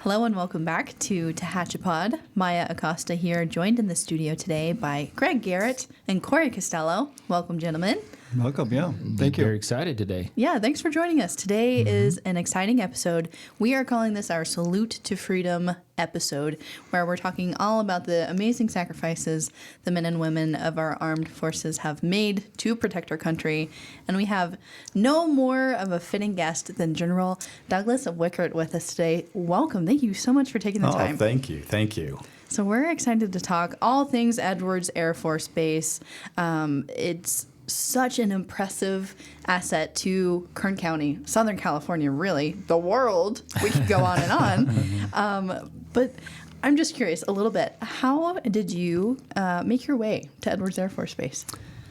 Hello and welcome back to Tehachapod. Maya Acosta here, joined in the studio today by Greg Garrett and Corey Costello. Welcome, gentlemen. Welcome, yeah. Thank you. Very excited today. Yeah, thanks for joining us. Today is an exciting episode. We are calling this our Salute to Freedom episode, where we're talking all about the amazing sacrifices the men and women of our armed forces have made to protect our country. And we have no more of a fitting guest than General Douglas Wickert with us today. Welcome. Thank you so much for taking the time. Thank you. Thank you. So we're excited to talk all things Edwards Air Force Base. It's such an impressive asset to Kern County, Southern California, really, the world. We could go on and on. But I'm just curious a little bit. How did you make your way to Edwards Air Force Base?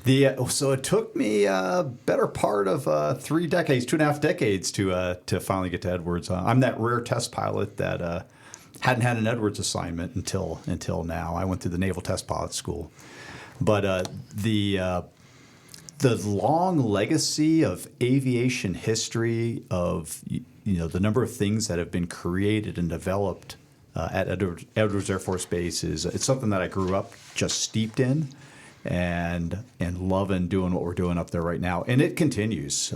So it took me a better part of 3 decades, 2.5 decades to finally get to Edwards. I'm that rare test pilot that hadn't had an Edwards assignment until now. I went through the Naval Test Pilot School. But the long legacy of aviation history, of the number of things that have been created and developed at Edwards Air Force Base it's something that I grew up just steeped in and loving doing what we're doing up there right now. And it continues.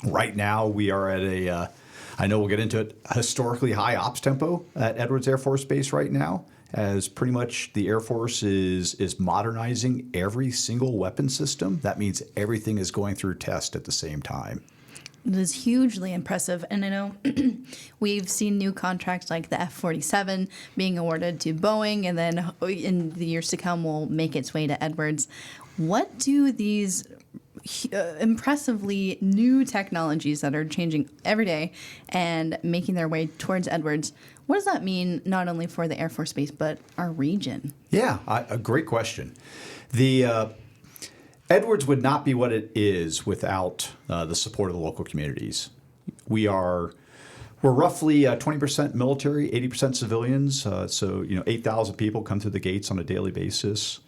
Right now we are at I know we'll get into it, historically high ops tempo at Edwards Air Force Base right now, as pretty much the Air Force is modernizing every single weapon system. That means everything is going through test at the same time. It is hugely impressive. And I know we've seen new contracts like the F-47 being awarded to Boeing, and then in the years to come will make its way to Edwards. What do these impressively new technologies that are changing every day and making their way towards Edwards, what does that mean not only for the Air Force Base but our region? Yeah, a great question. The Edwards would not be what it is without the support of the local communities. We're roughly 20% military, 80% civilians. So 8,000 people come through the gates on a daily basis.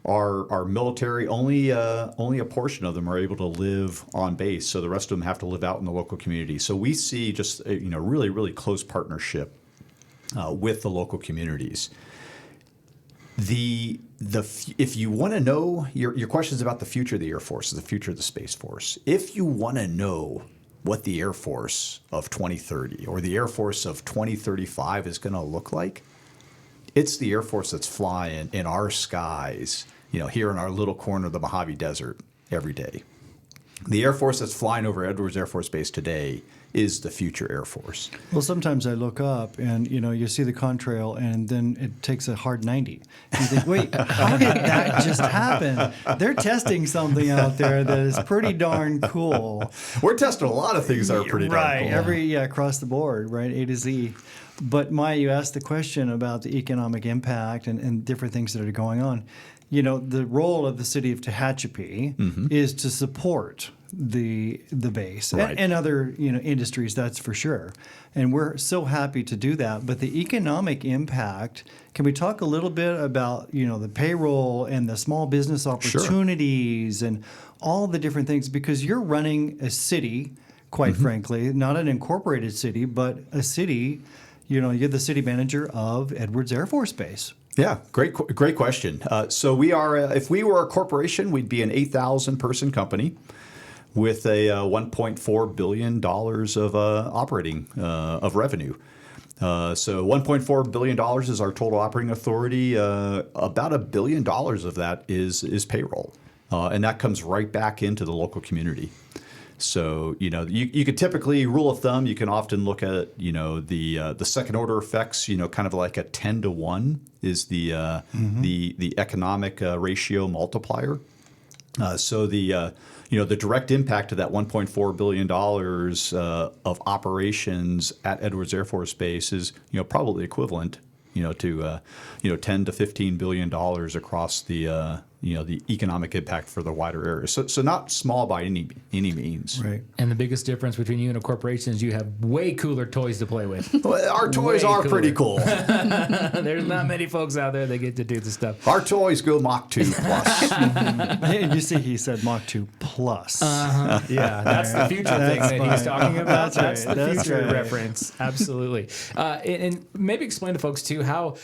Our military, only a portion of them are able to live on base, so the rest of them have to live out in the local community. So we see just really, really close partnership with the local communities. If you want to know, your question is about the future of the Air Force, the future of the Space Force. If you want to know what the Air Force of 2030 or the Air Force of 2035 is going to look like, it's the Air Force that's flying in our skies, here in our little corner of the Mojave Desert every day. The Air Force that's flying over Edwards Air Force Base today is the future Air Force. Well, sometimes I look up and, you see the contrail and then it takes a hard 90. And you think, wait, how did that just happen? They're testing something out there that is pretty darn cool. We're testing a lot of things that are pretty darn cool. Across the board, right, A to Z. But Maya, you asked the question about the economic impact and different things that are going on. The role of the city of Tehachapi is to support the base and other industries, that's for sure. And we're so happy to do that. But the economic impact, can we talk a little bit about the payroll and the small business opportunities and all the different things? Because you're running a city, quite frankly, not an incorporated city, but a city. You're the city manager of Edwards Air Force Base. Yeah, great question. So we are, if we were a corporation, we'd be an 8,000 person company with a $1.4 billion of operating of revenue. So $1.4 billion is our total operating authority. About $1 billion of that is payroll, and that comes right back into the local community. So you could typically, rule of thumb, you can often look at the second order effects. Kind of like a 10-to-1 is the economic ratio multiplier. So the direct impact of that $1.4 billion of operations at Edwards Air Force Base is probably equivalent to $10 to $15 billion across the the economic impact for the wider area. So not small by any means. Right. And the biggest difference between you and a corporation is you have way cooler toys to play with. Well, our toys Way are cooler. pretty cool. There's not many folks out there that get to do the stuff. Our toys go Mach 2 plus. Hey, you see, he said Mach 2 plus. Yeah, that's the future thing That's that he's fine. talking about. That's right. the That's future right. reference. Absolutely. And maybe explain to folks too how,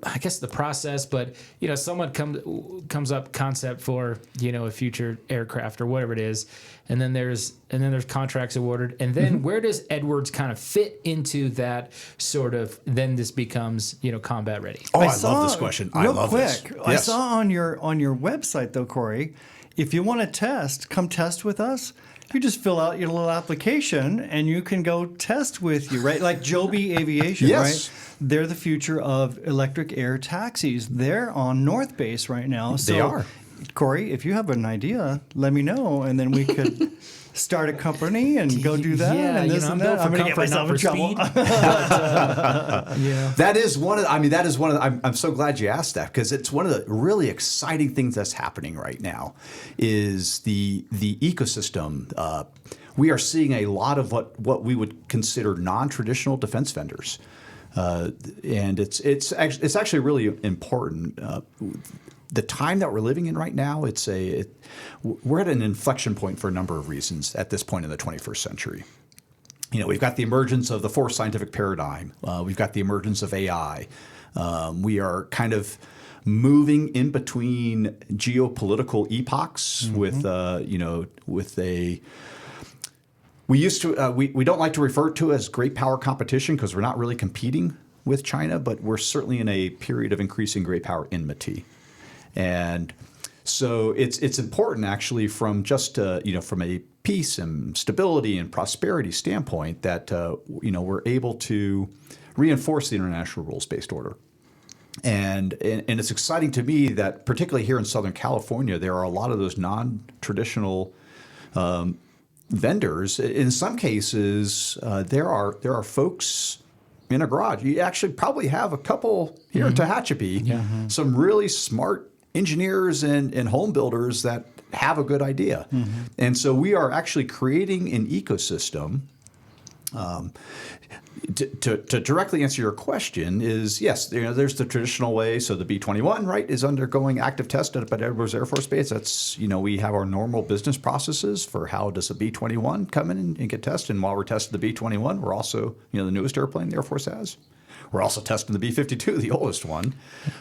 I guess, the process. But someone comes up concept for a future aircraft or whatever it is, and then there's contracts awarded, and then where does Edwards kind of fit into that sort of? Then this becomes combat ready. Oh, I love this question. I Real love quick, this. I Yes. saw on your website though, Corey, if you want to come test with us. You just fill out your little application and you can go test with you, right? Like Joby Aviation, Yes. right? They're the future of electric air taxis. They're on North Base right now. So, They are. Corey, if you have an idea, let me know, and then we could start a company and go do that. Yeah, and this I'm and built that. for I'm going to get comfort, not myself for in trouble. speed. That is one of. I'm so glad you asked that, because it's one of the really exciting things that's happening right now, is the ecosystem. We are seeing a lot of what we would consider non-traditional defense vendors, and it's actually really important. The time that we're living in right now, we're at an inflection point for a number of reasons at this point in the 21st century. We've got the emergence of the fourth scientific paradigm. We've got the emergence of AI. We are kind of moving in between geopolitical epochs with a. We used to we don't like to refer to it as great power competition, because we're not really competing with China, but we're certainly in a period of increasing great power enmity. And so it's important, actually, from just from a peace and stability and prosperity standpoint, that we're able to reinforce the international rules-based order. And it's exciting to me that, particularly here in Southern California, there are a lot of those non-traditional vendors. In some cases, there are folks in a garage. You actually probably have a couple here in Tehachapi, some really smart engineers and home builders that have a good idea. And so we are actually creating an ecosystem. To directly answer your question is, yes, there's the traditional way. So the B-21, right, is undergoing active test at Edwards Air Force Base. That's, we have our normal business processes for how does a B-21 come in and get tested. And while we're testing the B-21, we're also, the newest airplane the Air Force has. We're also testing the B-52, the oldest one.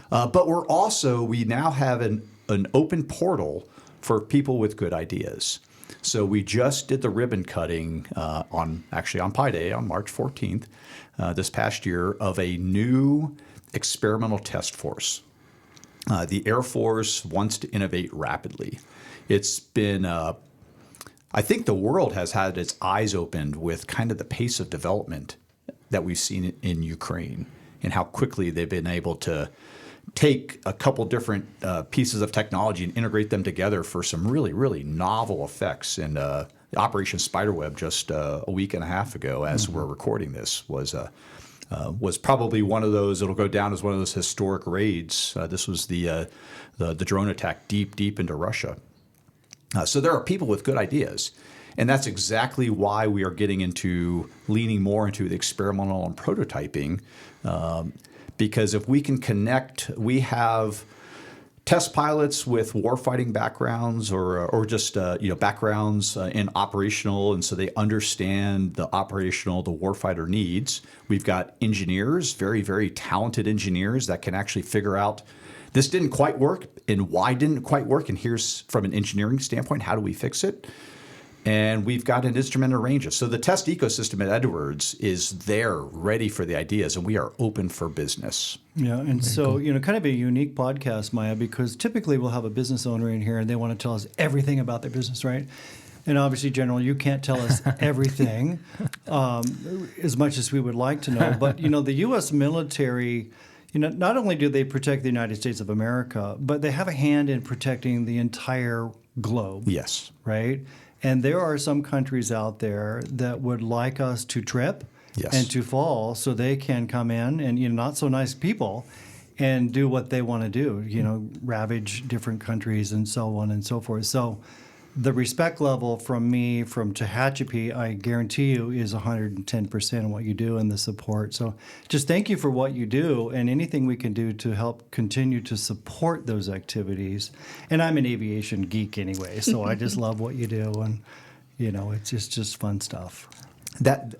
But we now have an open portal for people with good ideas. So we just did the ribbon cutting on Pi Day on March 14th this past year of a new experimental test force. The Air Force wants to innovate rapidly. It's been, I think the world has had its eyes opened with kind of the pace of development that we've seen in Ukraine, and how quickly they've been able to take a couple different pieces of technology and integrate them together for some really, really novel effects. And Operation Spiderweb just a week and a half ago, as we're recording this, was probably one of those. It'll go down as one of those historic raids. This was the drone attack deep into Russia. So there are people with good ideas. And that's exactly why we are getting into leaning more into the experimental and prototyping, because if we can connect, we have test pilots with warfighting backgrounds or just backgrounds in operational, and so they understand the operational, the warfighter needs. We've got engineers, very, very talented engineers that can actually figure out this didn't quite work and why didn't it quite work, and here's, from an engineering standpoint, how do we fix it? And we've got an instrumental range. So the test ecosystem at Edwards is there, ready for the ideas, and we are open for business. Yeah, and so, kind of a unique podcast, Maya, because typically we'll have a business owner in here and they want to tell us everything about their business, right? And obviously, General, you can't tell us everything as much as we would like to know. But, the U.S. military, not only do they protect the United States of America, but they have a hand in protecting the entire globe. Yes. Right? And there are some countries out there that would like us to trip Yes. and to fall so they can come in and, not so nice people and do what they want to do, ravage different countries and so on and so forth. So the respect level from me, from Tehachapi, I guarantee you, is 110% of what you do and the support. So just thank you for what you do and anything we can do to help continue to support those activities. And I'm an aviation geek anyway, so I just love what you do. And, it's just fun stuff. That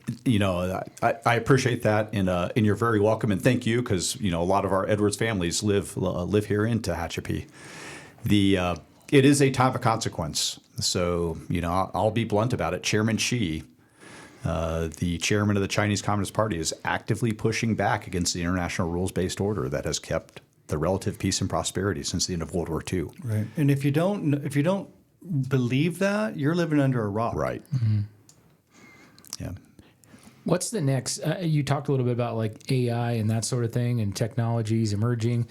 I appreciate that, and you're very welcome, and thank you, because a lot of our Edwards families live here in Tehachapi. It is a time of consequence, so I'll be blunt about it. Chairman Xi, the chairman of the Chinese Communist Party, is actively pushing back against the international rules-based order that has kept the relative peace and prosperity since the end of World War II. Right, and if you don't believe that, you're living under a rock. Right. Mm-hmm. Yeah. What's the next? You talked a little bit about like AI and that sort of thing, and technologies emerging.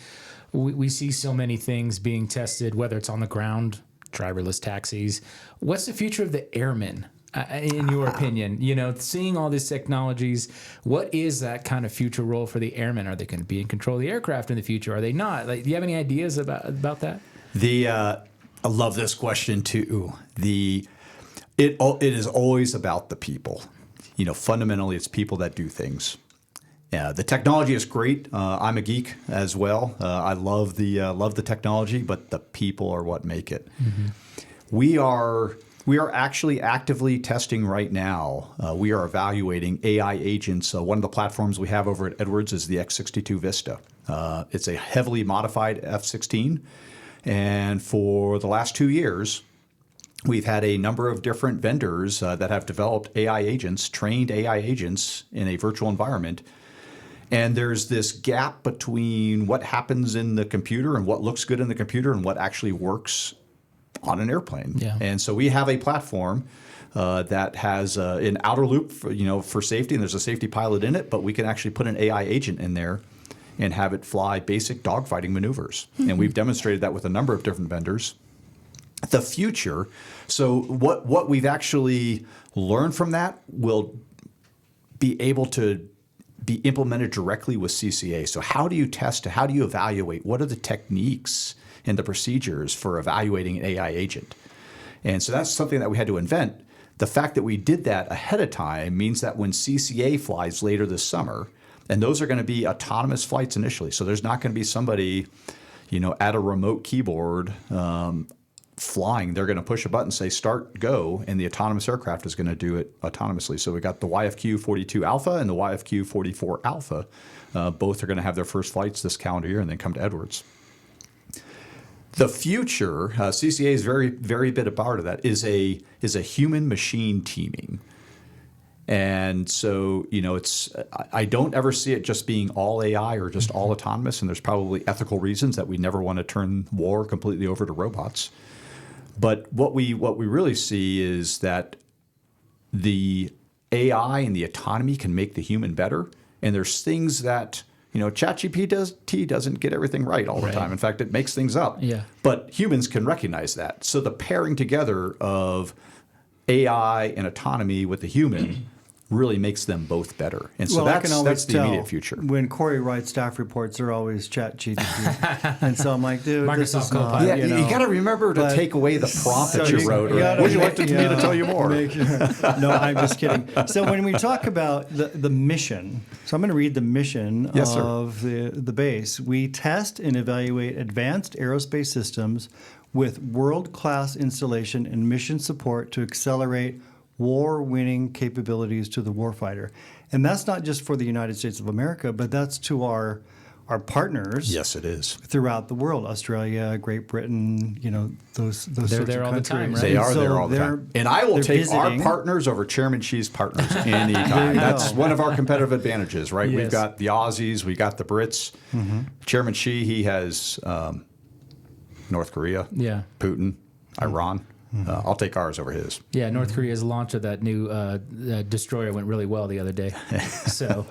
We see so many things being tested, whether it's on the ground, driverless taxis. What's the future of the airmen, in your opinion? Seeing all these technologies, what is that kind of future role for the airmen? Are they going to be in control of the aircraft in the future? Are they not? Do you have any ideas about that? I love this question too. It is always about the people. Fundamentally, it's people that do things. The technology is great. I'm a geek as well. I love the technology, but the people are what make it. Mm-hmm. We are actually actively testing right now. We are evaluating AI agents. One of the platforms we have over at Edwards is the X-62 Vista. It's a heavily modified F-16, and for the last 2 years, we've had a number of different vendors that have developed AI agents, trained AI agents in a virtual environment. And there's this gap between what happens in the computer and what looks good in the computer and what actually works on an airplane. Yeah. And so we have a platform that has an outer loop for safety, and there's a safety pilot in it, but we can actually put an AI agent in there and have it fly basic dogfighting maneuvers. Mm-hmm. And we've demonstrated that with a number of different vendors. The future, so what we've actually learned from that will be able to be implemented directly with CCA. So how do you test, how do you evaluate, what are the techniques and the procedures for evaluating an AI agent? And so that's something that we had to invent. The fact that we did that ahead of time means that when CCA flies later this summer, and those are going to be autonomous flights initially, so there's not going to be somebody, at a remote keyboard flying. They're going to push a button, say start, go, and the autonomous aircraft is going to do it autonomously. So we got the YFQ-42 Alpha and the YFQ-44 Alpha. Both are going to have their first flights this calendar year and then come to Edwards. The future, CCA is very, very bit a part of that, is a human-machine teaming. And so, I don't ever see it just being all AI or just all autonomous, and there's probably ethical reasons that we never want to turn war completely over to robots. But what we really see is that the AI and the autonomy can make the human better, and there's things that ChatGPT doesn't get everything right all the time. In fact, it makes things up. Yeah. But humans can recognize that. So the pairing together of AI and autonomy with the human really makes them both better. And so that's the immediate future. When Corey writes staff reports, they're always ChatGPT. And so I'm like, dude, Microsoft this is not, Copilot. You got to remember to take away the prompt that you wrote. Would you like me to tell you more? No, I'm just kidding. So when we talk about the mission, so I'm going to read the mission of the base. We test and evaluate advanced aerospace systems with world-class installation and mission support to accelerate war-winning capabilities to the warfighter. And that's not just for the United States of America, but that's to our partners. Yes, it is. Throughout the world, Australia, Great Britain, those They're sorts there of all the countries. time, right? They are So there all the time. And I will take our partners over Chairman Xi's partners anytime. That's one of our competitive advantages, right? Yes. We've got the Aussies, we got the Brits. Mm-hmm. Chairman Xi, he has North Korea, Putin, Iran. I'll take ours over his. Yeah, North Korea's launch of that new destroyer went really well the other day. So,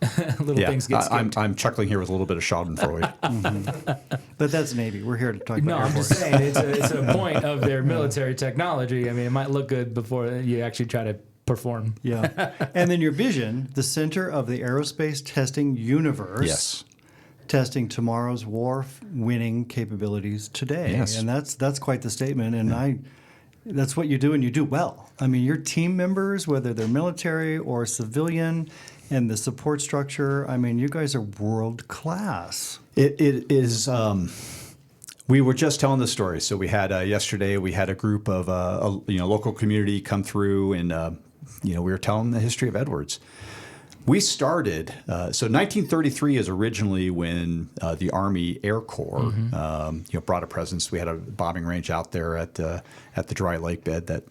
things get skipped. I'm chuckling here with a little bit of Schadenfreude. But that's Navy. We're here to talk about No, I'm Air Force. just saying it's a point of their military technology. I mean, it might look good before you actually try to perform. Yeah. And then your vision, the center of the aerospace testing universe. Yes. testing tomorrow's war-winning capabilities today. Yes. And that's quite the statement. And that's what you do, and you do well. I mean, your team members, whether they're military or civilian, and the support structure, I mean, you guys are world class. It is. We were just telling the story. So we had yesterday. We had a group of local community come through, and we were telling the history of Edwards. We started. So 1933 is originally when the Army Air Corps brought a presence. We had a bombing range out there at the dry lake bed the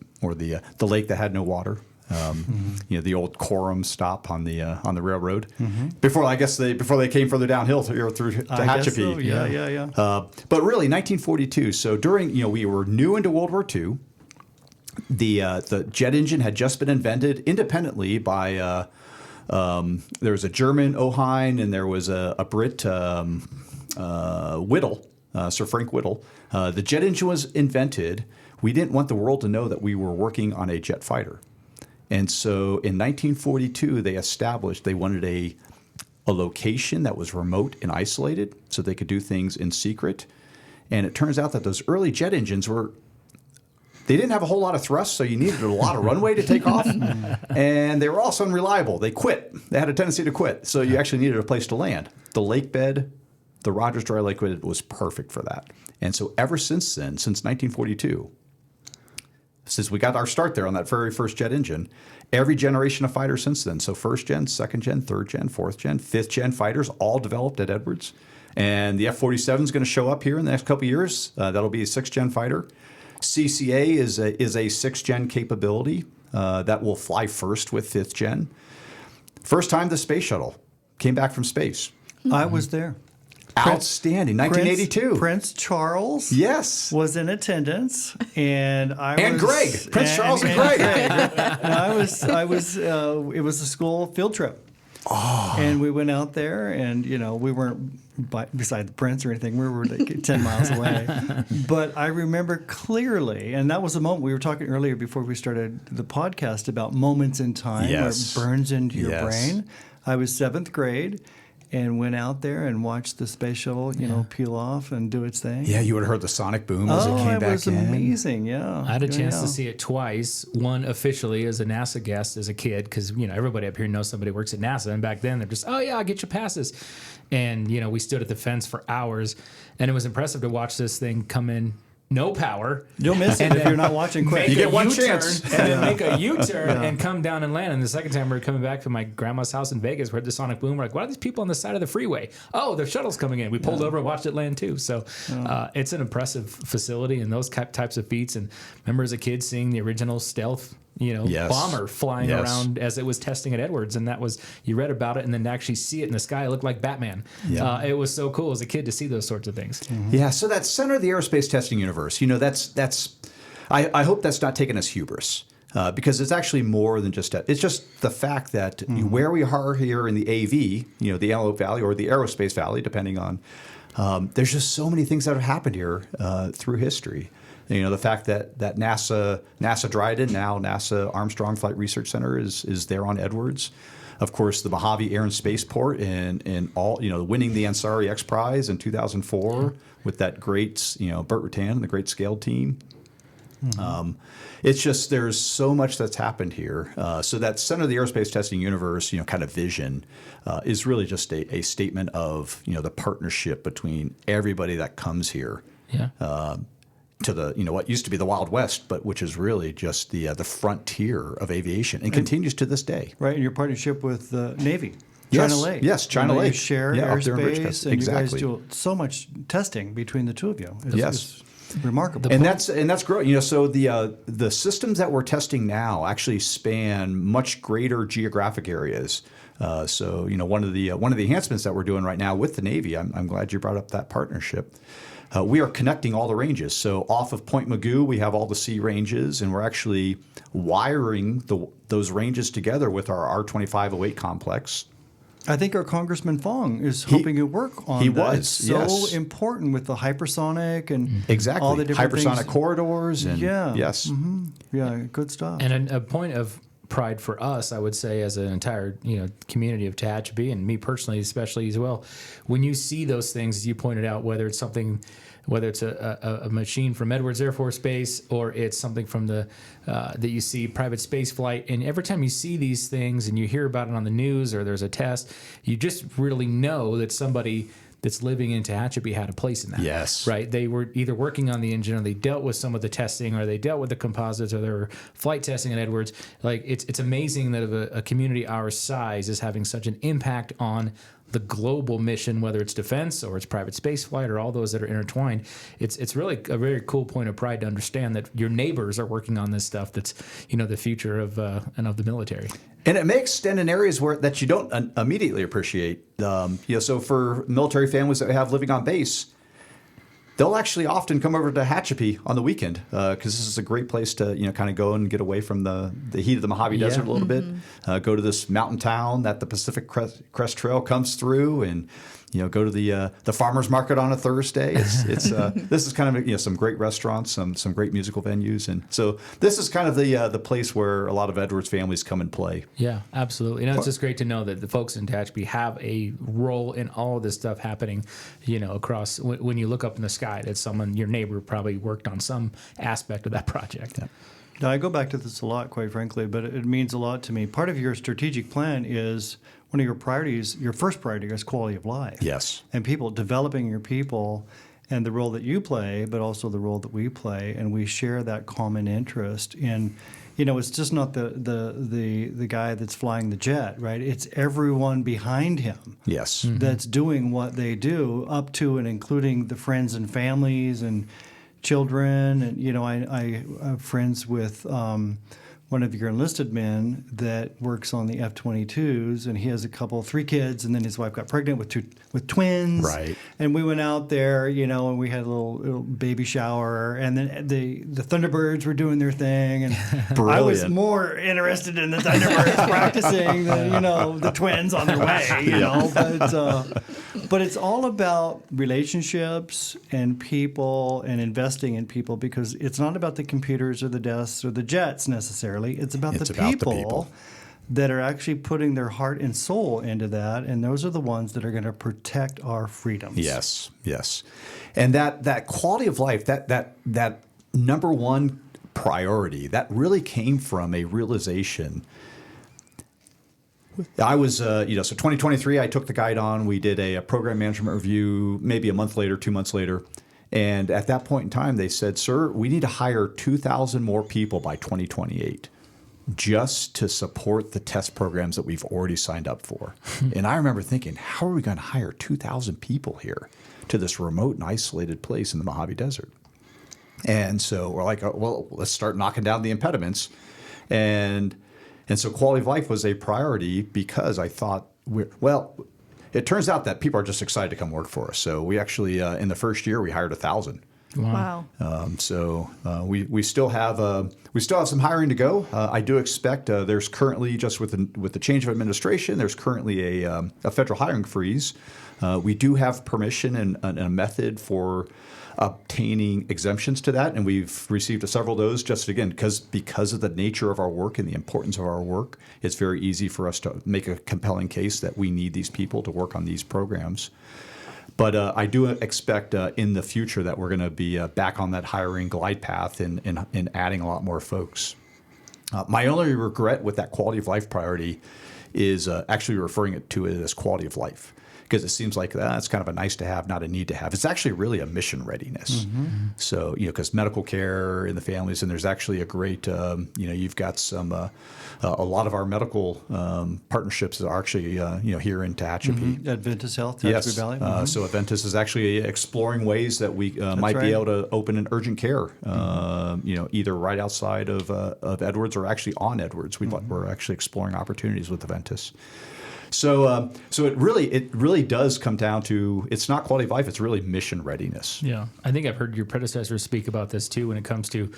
lake that had no water. The old quorum stop on the railroad before they came further downhill through Tehachapi. So. Yeah. But really, 1942. So during we were new into World War II. The jet engine had just been invented independently by there was a German Oheim and there was a Brit Whittle, Sir Frank Whittle. The jet engine was invented. We didn't want the world to know that we were working on a jet fighter. And so in 1942, they wanted a location that was remote and isolated so they could do things in secret. And it turns out that those early jet engines they didn't have a whole lot of thrust, so you needed a lot of runway to take off. And they were also unreliable. They quit. They had a tendency to quit. So you actually needed a place to land. The lake bed, the Rogers Dry Lake bed was perfect for that. And so ever since then, since 1942, since we got our start there on that very first jet engine, every generation of fighters since then, so first gen, second gen, third gen, fourth gen, fifth gen fighters, all developed at Edwards. And the F-47 is going to show up here in the next couple of years. That'll be a sixth gen fighter. CCA is a sixth gen capability that will fly first with fifth gen. First time the space shuttle came back from space. I was there. Outstanding. 1982. Prince Charles was in attendance, and Greg. Prince Charles and Greg. It was a school field trip. Oh. And we went out there, and we weren't beside the prince or anything. We were like 10 miles away. But I remember clearly, and that was a moment we were talking earlier before we started the podcast about moments in time where it burns into your brain. I was 7th grade. And went out there and watched the space shuttle, peel off and do its thing. Yeah, you would have heard the sonic boom as it came back in. It was amazing, yeah. I had a chance to see it twice. One officially as a NASA guest as a kid, because everybody up here knows somebody who works at NASA. And back then they're just, I'll get your passes. And we stood at the fence for hours, and it was impressive to watch this thing come in. No power. You'll miss it if you're not watching quick. You get one chance. And then make a U-turn and come down and land. And the second time we were coming back from my grandma's house in Vegas, we heard the sonic boom. We're like, what are these people on the side of the freeway? Oh, the shuttle's coming in. We pulled over and watched it land too. So it's an impressive facility and those types of feats. And remember as a kid seeing the original stealth bomber flying around as it was testing at Edwards, and that was, you read about it, and then to actually see it in the sky, it looked like Batman. It was so cool as a kid to see those sorts of things. Yeah, so that center of the aerospace testing universe, that's I hope that's not taken as hubris. Because it's actually more than just it's just the fact that where we are here in the AV, the Antelope Valley or the Aerospace Valley, depending on, there's just so many things that have happened here through history. The fact that NASA Dryden, now NASA Armstrong Flight Research Center is there on Edwards. Of course, the Mojave Air and Spaceport and all, winning the Ansari X Prize in 2004 with that great, Burt Rutan and the great scaled team. It's just there's so much that's happened here. So that center of the aerospace testing universe, kind of vision, is really just a statement of the partnership between everybody that comes here. To the what used to be the Wild West, but which is really just the frontier of aviation and continues to this day. Right, in your partnership with the Navy. China Lake. Yes, China Lake. You share airspace, and you guys do so much testing between the two of you. It's remarkable. And that's growing. So the systems that we're testing now actually span much greater geographic areas. So one of the enhancements that we're doing right now with the Navy, I'm glad you brought up that partnership. We are connecting all the ranges. So off of Point Magoo, we have all the sea ranges, and we're actually wiring those ranges together with our R2508 complex. I think our Congressman Fong is hoping to work on that. He was, it's so important with the hypersonic and all the different hypersonic things. corridors. And Yeah, good stuff. And a point of pride for us, I would say, as an entire community of Tehachapi, and me personally especially as well, when you see those things, as you pointed out, whether it's a machine from Edwards Air Force Base, or it's something from that you see private space flight, and every time you see these things and you hear about it on the news or there's a test, you just really know that somebody that's living in Tehachapi had a place in that. Yes. Right? They were either working on the engine, or they dealt with some of the testing, or they dealt with the composites, or they were flight testing at Edwards. Like, it's amazing that a community our size is having such an impact on the global mission, whether it's defense or it's private space flight or all those that are intertwined. It's really a very cool point of pride to understand that your neighbors are working on this stuff that's the future of the military. And it may extend in areas that you don't immediately appreciate. So for military families that we have living on base, they'll actually often come over to Tehachapi on the weekend because this is a great place to kind of go and get away from the heat of the Mojave Desert a little bit. Go to this mountain town that the Pacific Crest Trail comes through, and go to the farmers market on a Thursday. It's this is kind of some great restaurants, some great musical venues, and so this is kind of the place where a lot of Edwards families come and play. Yeah, absolutely. It's just great to know that the folks in Tehachapi have a role in all of this stuff happening, across. When you look up in the sky, that your neighbor probably worked on some aspect of that project. Yeah. Now, I go back to this a lot, quite frankly, but it means a lot to me. Part of your strategic plan is one of your priorities, your first priority is quality of life. Yes. And developing your people and the role that you play, but also the role that we play. And we share that common interest in, it's just not the guy that's flying the jet, right? It's everyone behind him. Yes. That's doing what they do, up to and including the friends and families and children. And, I have friends with one of your enlisted men that works on the F-22s, and he has 3 kids, and then his wife got pregnant with twins. Right. And we went out there, and we had a little baby shower, and then the Thunderbirds were doing their thing, and I was more interested in the Thunderbirds practicing than the twins on their way. But it's all about relationships and people and investing in people, because it's not about the computers or the desks or the jets necessarily. It's about the people that are actually putting their heart and soul into that, and those are the ones that are going to protect our freedoms. Yes, yes. And that quality of life, that number one priority, that really came from a realization. I was, so 2023, I took the guide on. We did a program management review maybe a month later, 2 months later. And at that point in time, they said, sir, we need to hire 2,000 more people by 2028 just to support the test programs that we've already signed up for. And I remember thinking, how are we going to hire 2,000 people here to this remote and isolated place in the Mojave Desert? And so we're like, well, let's start knocking down the impediments. And so quality of life was a priority, because I thought, it turns out that people are just excited to come work for us. So we actually, in the first year, we hired 1,000. Wow. We still have some hiring to go. I do expect there's currently, just with the change of administration, there's currently a federal hiring freeze. We do have permission and a method for obtaining exemptions to that, and we've received several of those. Just again, because of the nature of our work and the importance of our work, it's very easy for us to make a compelling case that we need these people to work on these programs. But I do expect in the future that we're going to be back on that hiring glide path and adding a lot more folks. My only regret with that quality of life priority is actually referring to it as quality of life, because it seems like that's kind of a nice to have, not a need to have. It's actually really a mission readiness. Mm-hmm. So, because medical care in the families, and there's actually a great, you've got some, a lot of our medical partnerships are actually, here in Tehachapi. Mm-hmm. Adventist Health, Tehachapi Valley. Mm-hmm. So Adventist is actually exploring ways that we might be able to open an urgent care, either right outside of Edwards or actually on Edwards. We're actually exploring opportunities with Adventist. So it really does come down to, it's not quality of life, it's really mission readiness. Yeah, I think I've heard your predecessors speak about this too when it comes to,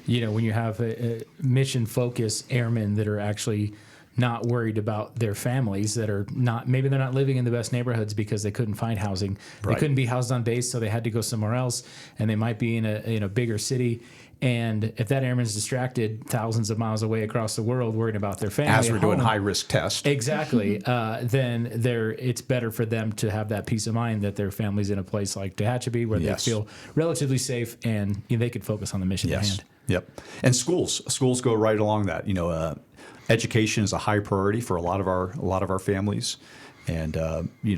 when you have a mission focused airmen that are actually not worried about their families that are not, maybe they're not living in the best neighborhoods because they couldn't find housing. They couldn't be housed on base, so they had to go somewhere else, and they might be in a bigger city. And if that airman's distracted thousands of miles away across the world worrying about their family As we're at doing home, high-risk tests. exactly, then it's better for them to have that peace of mind that their family's in a place like Tehachapi where they feel relatively safe and they could focus on the mission at hand. Yep. And schools go right along that. Education is a high priority for a lot of our families. And,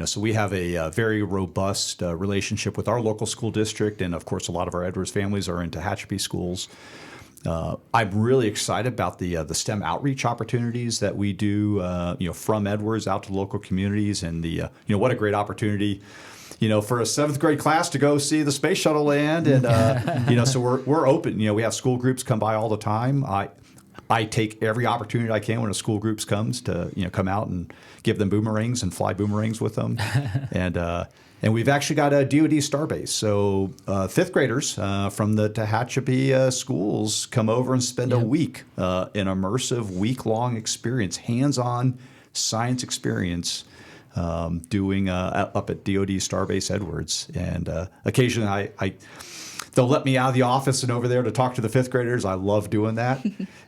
so we have a very robust relationship with our local school district. And, of course, a lot of our Edwards families are in Tehachapi schools. I'm really excited about the STEM outreach opportunities that we do, from Edwards out to local communities. And what a great opportunity, for a 7th grade class to go see the space shuttle land. And, so we're open. We have school groups come by all the time. I take every opportunity I can when a school group comes to come out and give them boomerangs and fly boomerangs with them, and we've actually got a DoD Starbase. So 5th graders from the Tehachapi schools come over and spend a week, an immersive week-long experience, hands-on science experience, doing up at DoD Starbase Edwards, and occasionally they'll let me out of the office and over there to talk to the 5th graders. I love doing that,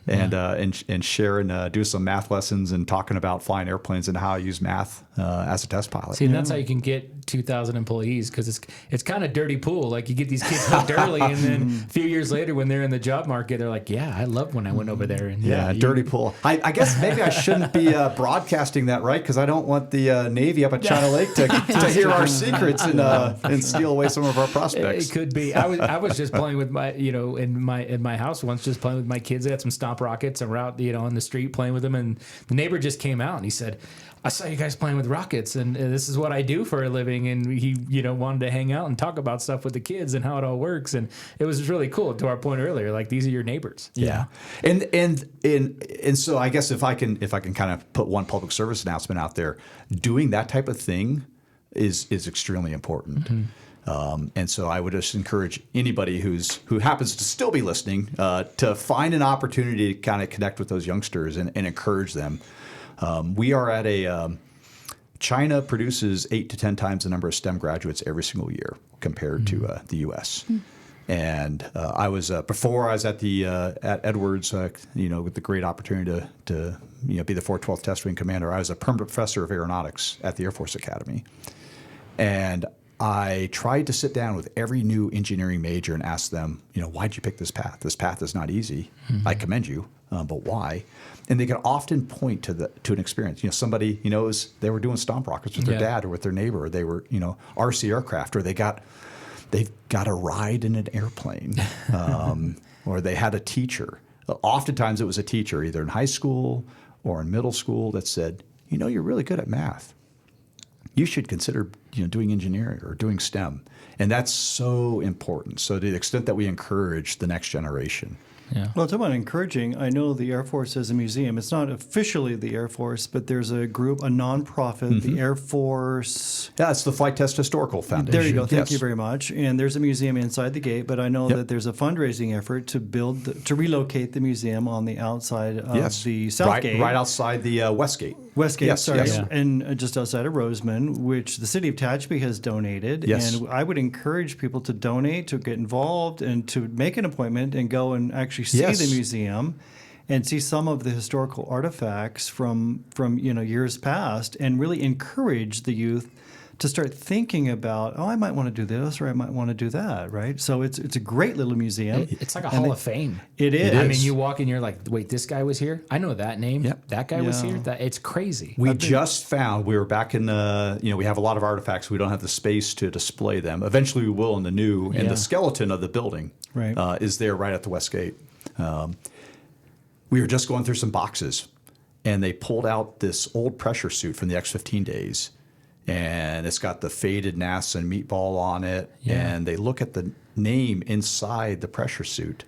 and share and do some math lessons and talking about flying airplanes and how I use math as a test pilot. See, and that's how you can get 2,000 employees, because it's kind of dirty pool. Like, you get these kids hooked early, and then a few years later, when they're in the job market, they're like, "Yeah, I loved when I went over there." And dirty pool. I guess maybe I shouldn't be broadcasting that, right? Because I don't want the Navy up at China Lake to hear our secrets and steal away some of our prospects. It could be. I was just playing with my, in my house once, just playing with my kids. They had some stomp rockets, and we're out, on the street playing with them, and the neighbor just came out and he said, "I saw you guys playing with rockets, and this is what I do for a living." And he, wanted to hang out and talk about stuff with the kids and how it all works. And it was really cool, to our point earlier, like, these are your neighbors. Yeah. And so I guess if I can kind of put one public service announcement out there, doing that type of thing is extremely important. Mm-hmm. And so I would just encourage anybody who happens to still be listening to find an opportunity to kind of connect with those youngsters and encourage them. We are at China produces 8 to 10 times the number of STEM graduates every single year compared to the U.S. And before I was at at Edwards, with the great opportunity to be the 412th Test Wing Commander. I was a permanent professor of aeronautics at the Air Force Academy, and I tried to sit down with every new engineering major and ask them, why'd you pick this path? This path is not easy. Mm-hmm. I commend you, but why? And they can often point to an experience. Somebody, they were doing stomp rockets with their dad or with their neighbor, or they were, RC aircraft, or they've got a ride in an airplane, or they had a teacher. Oftentimes it was a teacher, either in high school or in middle school, that said, you're really good at math. You should consider doing engineering or doing STEM. And that's so important. So to the extent that we encourage the next generation. Yeah. Well, talking about encouraging, I know the Air Force has a museum. It's not officially the Air Force, but there's a group, a nonprofit, the Air Force. Yeah, it's the Flight Test Historical Foundation. There you go. Thank you very much. And there's a museum inside the gate, but I know that there's a fundraising effort to relocate the museum on the outside of the south gate. Right outside the west gate. West Gate, yes, sorry, yes. And just outside of Roseman, which the city of Tehachapi has donated. Yes. And I would encourage people to donate, to get involved, and to make an appointment and go and actually see the museum and see some of the historical artifacts from years past, and really encourage the youth to start thinking about, I might want to do this, or I might want to do that, right? So it's a great little museum. It's like a hall of fame. It is. I mean, you walk in, you're like, wait, this guy was here? I know that name. Yep. That guy was here? It's crazy. We just found, we were back in, we have a lot of artifacts. We don't have the space to display them. Eventually we will in the new, and the skeleton of the building is there right at the west gate. We were just going through some boxes, and they pulled out this old pressure suit from the X-15 days. And it's got the faded NASA and meatball on it. Yeah. And they look at the name inside the pressure suit,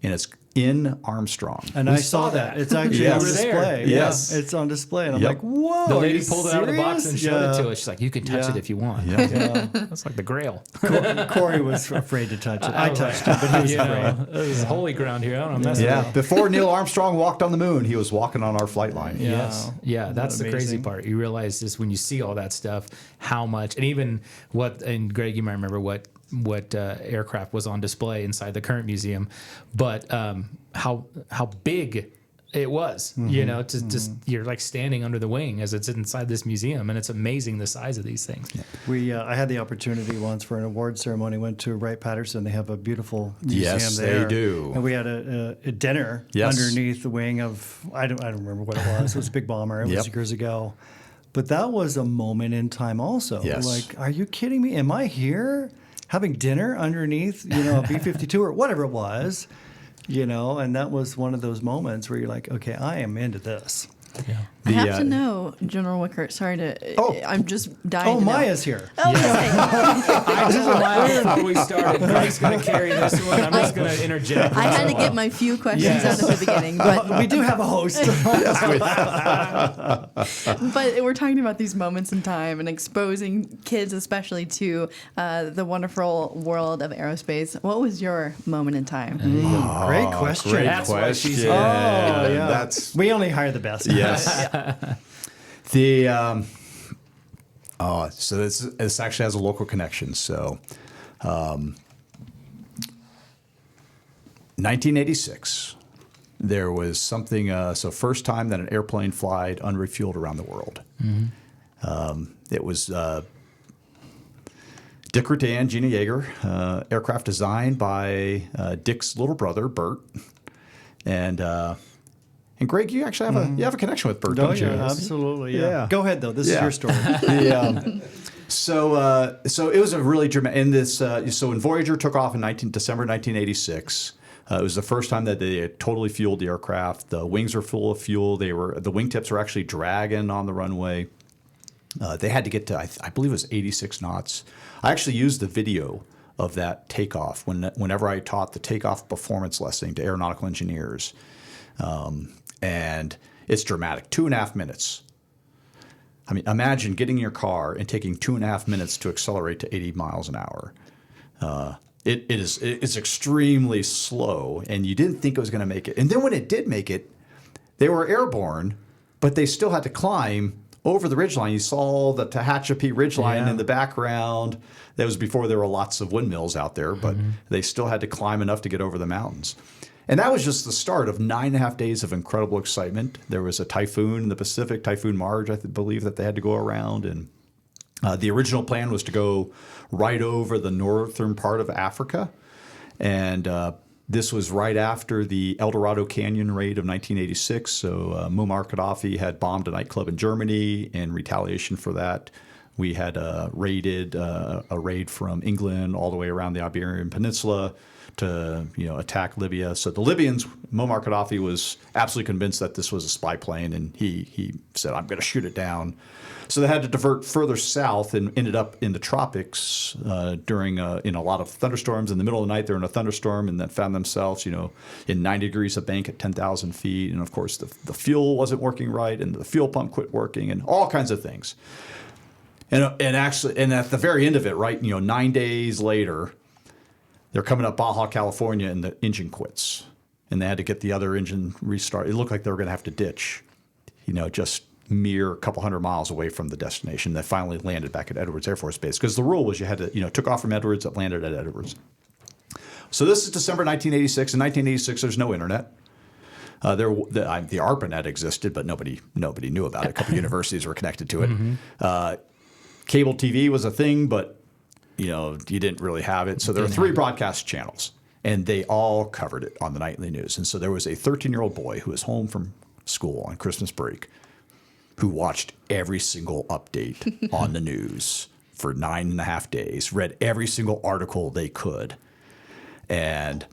and it's in Armstrong. And I saw that. It's actually Yes. on display. Yes. Yeah, it's on display. And I'm Yep. like, whoa. The are lady you pulled it out of the box and serious? showed it to us. She's like, you can touch Yeah. it if you want. Yeah. That's like the Grail. Corey was afraid to touch it. I was touched like, it, but he was you afraid. know, this is holy ground here. I don't know. Mess with Yeah. it. Before Neil Armstrong walked on the moon, he was walking on our flight line. Yes. Wow. Yeah, that's the crazy Amazing. part. You realize just when you see all that stuff, how much, and even what, and Greg, you might remember what aircraft was on display inside the current museum, but how big it was, you know, to just, you're like standing under the wing as it's inside this museum, and it's amazing the size of these things. Yeah. I had the opportunity once for an award ceremony. Went to Wright-Patterson. They have a beautiful museum Yes, there. they do. And we had a dinner Yes. underneath the wing of I don't remember what it was. It was a big bomber. It was Yep. years ago. But that was a moment in time also. Yes. Like, are you kidding me? Am I here having dinner underneath, you know, a B-52 or whatever it was, you know? And that was one of those moments where you're like, okay, I am into this. Yeah. I have to know, General Wickert. Sorry to. Oh. I'm just dying. Oh, to know. Maya's here. Oh, okay. I told Maya before we started, Greg's going to carry this one. I'm just going to interject. I had to get my few questions out at the beginning, but We do have a host. but we're talking about these moments in time and exposing kids, especially to the wonderful world of aerospace. What was your moment in time? Great question. Great That's why she's question. here. Oh, yeah. That's We only hire the best. yes. So this actually has a local connection. So, 1986, there was something. So first time that an airplane flied unrefueled around the world. It was Dick Rutan, Gina Yeager, aircraft designed by Dick's little brother Bert, and Greg, you actually have a connection with Bert, Oh, don't you? yeah, absolutely. Yeah. Yeah. Go ahead, though. This is Yeah. your story. So it was a really dramatic. In this, so when Voyager took off in December 1986, it was the first time that they had totally fueled the aircraft. The wings were full of fuel. The wingtips were actually dragging on the runway. They had to get to, I believe it was 86 knots. I actually used the video of that takeoff whenever I taught the takeoff performance lesson to aeronautical engineers. And it's dramatic. 2.5 minutes. I mean, imagine getting in your car and taking 2.5 minutes to accelerate to 80 miles an hour. It's extremely slow, and you didn't think it was going to make it. And then when it did make it, they were airborne, but they still had to climb over the ridgeline. You saw the Tehachapi ridgeline in the background. That was before there were lots of windmills out there, but they still had to climb enough to get over the mountains. And that was just the start of 9.5 days of incredible excitement. There was a typhoon in the Pacific, Typhoon Marge, I believe, that they had to go around. And the original plan was to go right over the northern part of Africa. And this was right after the El Dorado Canyon raid of 1986. So Muammar Gaddafi had bombed a nightclub in Germany. In retaliation for that, we had raided a raid from England all the way around the Iberian Peninsula to attack Libya. So the Libyans, Muammar Gaddafi was absolutely convinced that this was a spy plane, and he said, "I'm going to shoot it down." So they had to divert further south and ended up in the tropics during in a lot of thunderstorms. In the middle of the night, they're in a thunderstorm and then found themselves, in 90 degrees of bank at 10,000 feet. And of course, the fuel wasn't working right, and the fuel pump quit working, and all kinds of things. And at the very end of it, right, 9 days later, they're coming up Baja, California, and the engine quits. And they had to get the other engine restarted. It looked like they were going to have to ditch, just mere couple hundred miles away from the destination. They finally landed back at Edwards Air Force Base because the rule was you had to, took off from Edwards, it landed at Edwards. So this is December 1986. In 1986, there's no internet. The ARPANET existed, but nobody knew about it. A couple universities were connected to it. Cable TV was a thing, but you didn't really have it. So there were 3 broadcast channels, and they all covered it on the nightly news. And so there was a 13-year-old boy who was home from school on Christmas break who watched every single update on the news for 9.5 days, read every single article they could. And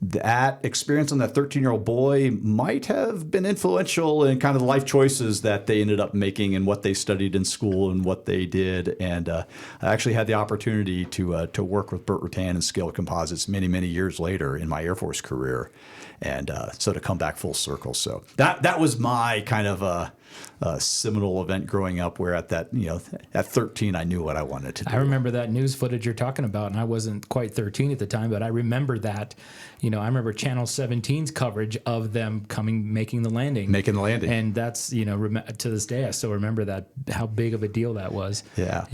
that experience on that 13-year-old boy might have been influential in kind of the life choices that they ended up making and what they studied in school and what they did. And I actually had the opportunity to work with Burt Rutan and Scale Composites many, many years later in my Air Force career. And so to come back full circle. So that was my kind of seminal event growing up, where at 13, I knew what I wanted to do. I remember that news footage you're talking about, and I wasn't quite 13 at the time, but I remember that. I remember Channel 17's coverage of them making the landing. And that's, to this day, I still remember that, how big of a deal that was. Yeah.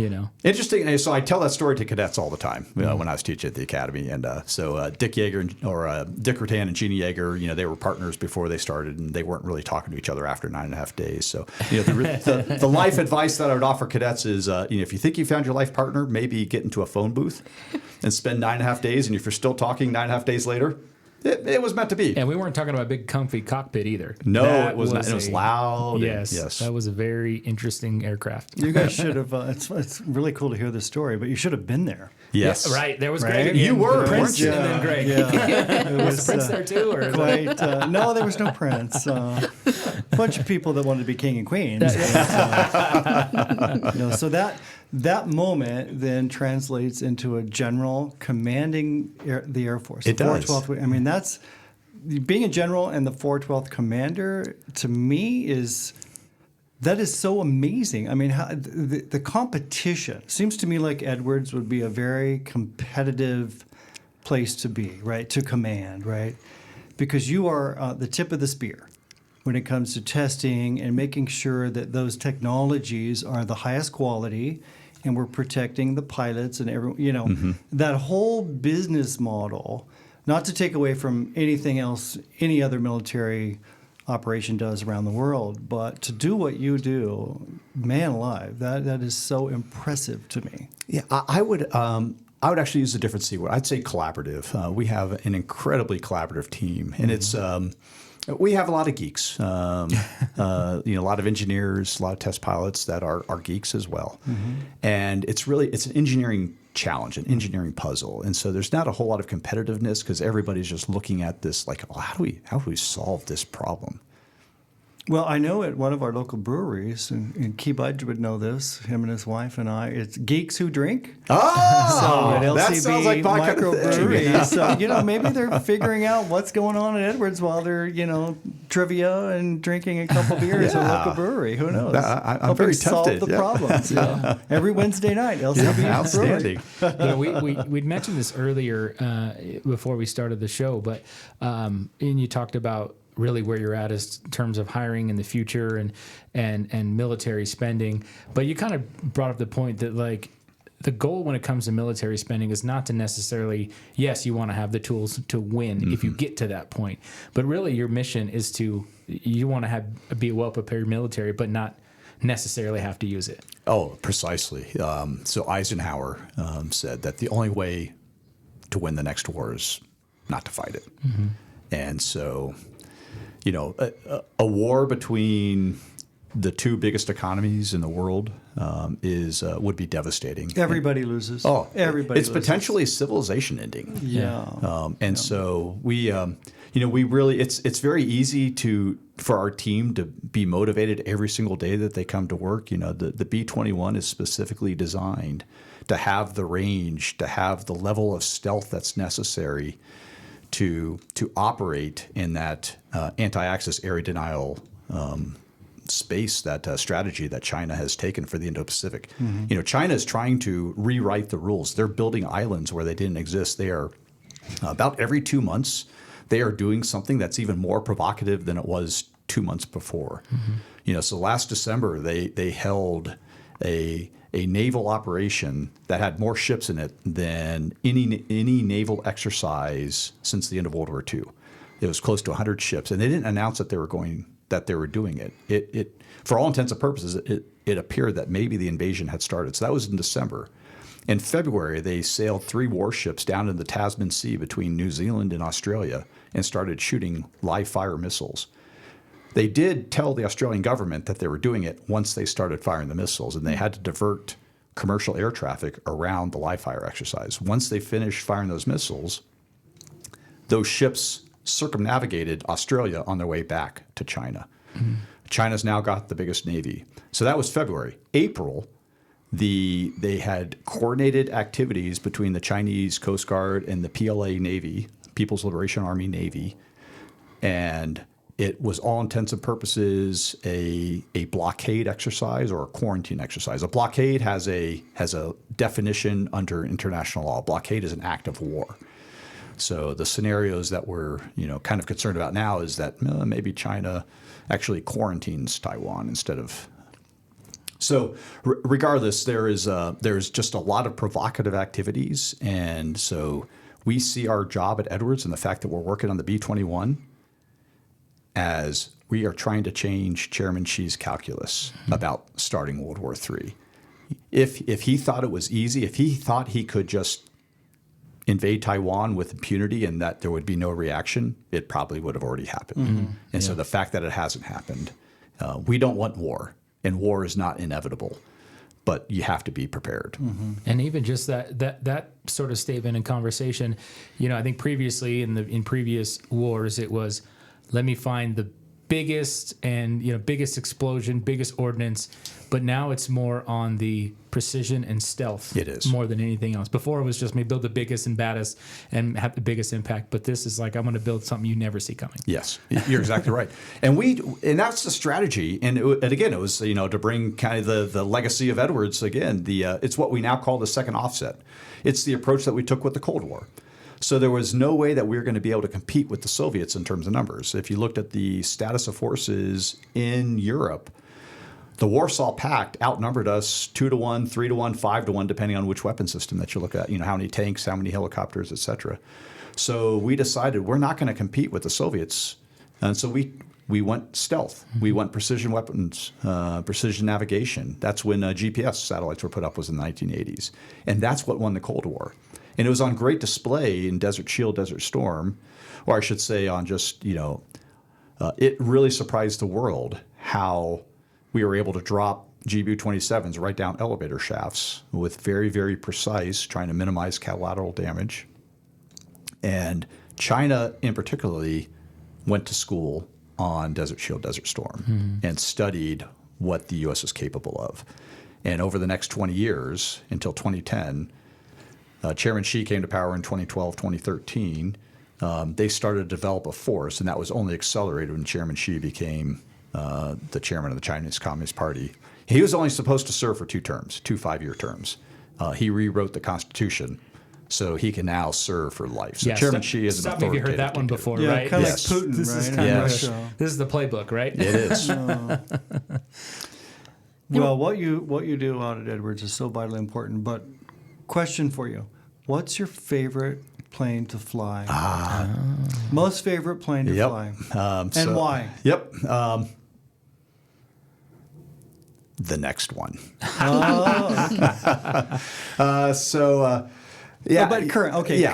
Interesting. So I tell that story to cadets all the time when I was teaching at the academy. And so Dick Rutan and Jeannie Yeager, they were partners before they started, and they weren't really talking to each other after 9.5 days. So, the life advice that I would offer cadets is, if you think you found your life partner, maybe get into a phone booth and spend 9.5 days. And if you're still talking 9.5 days later, it was meant to be. And we weren't talking about a big comfy cockpit either. No, it was not. It was loud. Yes, that was a very interesting aircraft. You guys should have. It's really cool to hear this story, but you should have been there. Yes, right. There was right? Greg. You were Prince, yeah, and then Greg. Yeah. Was Prince there too? Or quite. No, there was no Prince. A bunch of people that wanted to be king and queens. So that moment then translates into a general commanding the Air Force. It does. 412th. I mean, that's being a general and the 412th commander. To me, that is so amazing. I mean, the competition seems to me like Edwards would be a very competitive place to be, right? To command, right? Because you are the tip of the spear when it comes to testing and making sure that those technologies are the highest quality, and we're protecting the pilots and everyone. That whole business model. Not to take away from anything else any other military operation does around the world, but to do what you do, man alive, that is so impressive to me. Yeah, I would actually use a different C word. I'd say collaborative. We have an incredibly collaborative team, and it's we have a lot of geeks. A lot of engineers, a lot of test pilots that are geeks as well, and it's an engineering challenge, an engineering puzzle, and so there's not a whole lot of competitiveness because everybody's just looking at this like, how do we solve this problem? Well, I know at one of our local breweries, and Key Budge would know this, him and his wife and I, it's geeks who drink. Oh, so that sounds like my kind of thing. So, maybe they're figuring out what's going on at Edwards while they're, trivia and drinking a couple beers at a local brewery. Who knows? I'm very tempted. Solve the problems. Every Wednesday night, LCB outstanding. We'd mentioned this earlier before we started the show, but and you talked about really where you're at is in terms of hiring in the future and military spending. But you kind of brought up the point that like the goal when it comes to military spending is not to necessarily, yes, you want to have the tools to win if you get to that point. But really your mission is you want to be a well-prepared military, but not necessarily have to use it. Oh, precisely. So Eisenhower said that the only way to win the next war is not to fight it. And so a war between the two biggest economies in the world would be devastating. Everybody loses. Oh, everybody. It's loses. Potentially civilization ending. Yeah. So we really it's very easy for our team to be motivated every single day that they come to work. The B-21 is specifically designed to have the range, to have the level of stealth that's necessary to operate in that anti-access area denial space, that strategy that China has taken for the Indo-Pacific. China is trying to rewrite the rules. They're building islands where they didn't exist. They are about every 2 months, they are doing something that's even more provocative than it was 2 months before. So last December, they held a naval operation that had more ships in it than any naval exercise since the end of World War II. It was close to 100 ships, and they didn't announce that they were doing it. It for all intents and purposes, it appeared that maybe the invasion had started. So that was in December. In February, they sailed 3 warships down in the Tasman Sea between New Zealand and Australia and started shooting live fire missiles. They did tell the Australian government that they were doing it once they started firing the missiles, and they had to divert commercial air traffic around the live fire exercise. Once they finished firing those missiles, those ships circumnavigated Australia on their way back to China. China's now got the biggest navy. So that was February. April, they had coordinated activities between the Chinese Coast Guard and the PLA Navy, People's Liberation Army Navy, and it was all intents and purposes a blockade exercise or a quarantine exercise. A blockade has a definition under international law. Blockade is an act of war. So the scenarios that we're kind of concerned about now is that maybe China actually quarantines Taiwan instead of. So regardless, there's just a lot of provocative activities, and so we see our job at Edwards and the fact that we're working on the B-21 as we are trying to change Chairman Xi's calculus about starting World War III. If he thought it was easy, if he thought he could just invade Taiwan with impunity and that there would be no reaction, it probably would have already happened. And so the fact that it hasn't happened, we don't want war, and war is not inevitable, but you have to be prepared. And even just that sort of statement and conversation, I think previously in previous wars, it was, let me find the biggest biggest explosion, biggest ordnance, but now it's more on the precision and stealth. It is. More than anything else. Before it was just me build the biggest and baddest and have the biggest impact, but this is like, I'm going to build something you never see coming. Yes, you're exactly right. And that's the strategy. And again, it was to bring kind of the legacy of Edwards again. It's what we now call the second offset. It's the approach that we took with the Cold War. So there was no way that we were going to be able to compete with the Soviets in terms of numbers. If you looked at the status of forces in Europe, the Warsaw Pact outnumbered us 2-1, 3-1, 5-1, depending on which weapon system that you look at. How many tanks, how many helicopters, et cetera. So we decided we're not going to compete with the Soviets, and so we went stealth. We went precision weapons, precision navigation. That's when GPS satellites were put up, was in the 1980s, and that's what won the Cold War. And it was on great display in Desert Shield, Desert Storm, or I should say on just, it really surprised the world how we were able to drop GBU-27s right down elevator shafts with very, very precise, trying to minimize collateral damage. And China, in particularly, went to school on Desert Shield, Desert Storm and studied what the U.S. is capable of. And over the next 20 years, until 2010, Chairman Xi came to power in 2012, 2013. They started to develop a force, and that was only accelerated when Chairman Xi became the chairman of the Chinese Communist Party. He was only supposed to serve for 2 terms, 2 5-year terms. He rewrote the Constitution, so he can now serve for life. So Chairman Xi is an authoritative. You've heard that one before, yeah, right? kind of like Putin, this right? Is kind of this is the playbook, right? It is. Well, what you do out at Edwards is so vitally important. But question for you: what's your favorite plane to fly? Most favorite plane to fly, and why? Yep. The next one. Yeah, but currently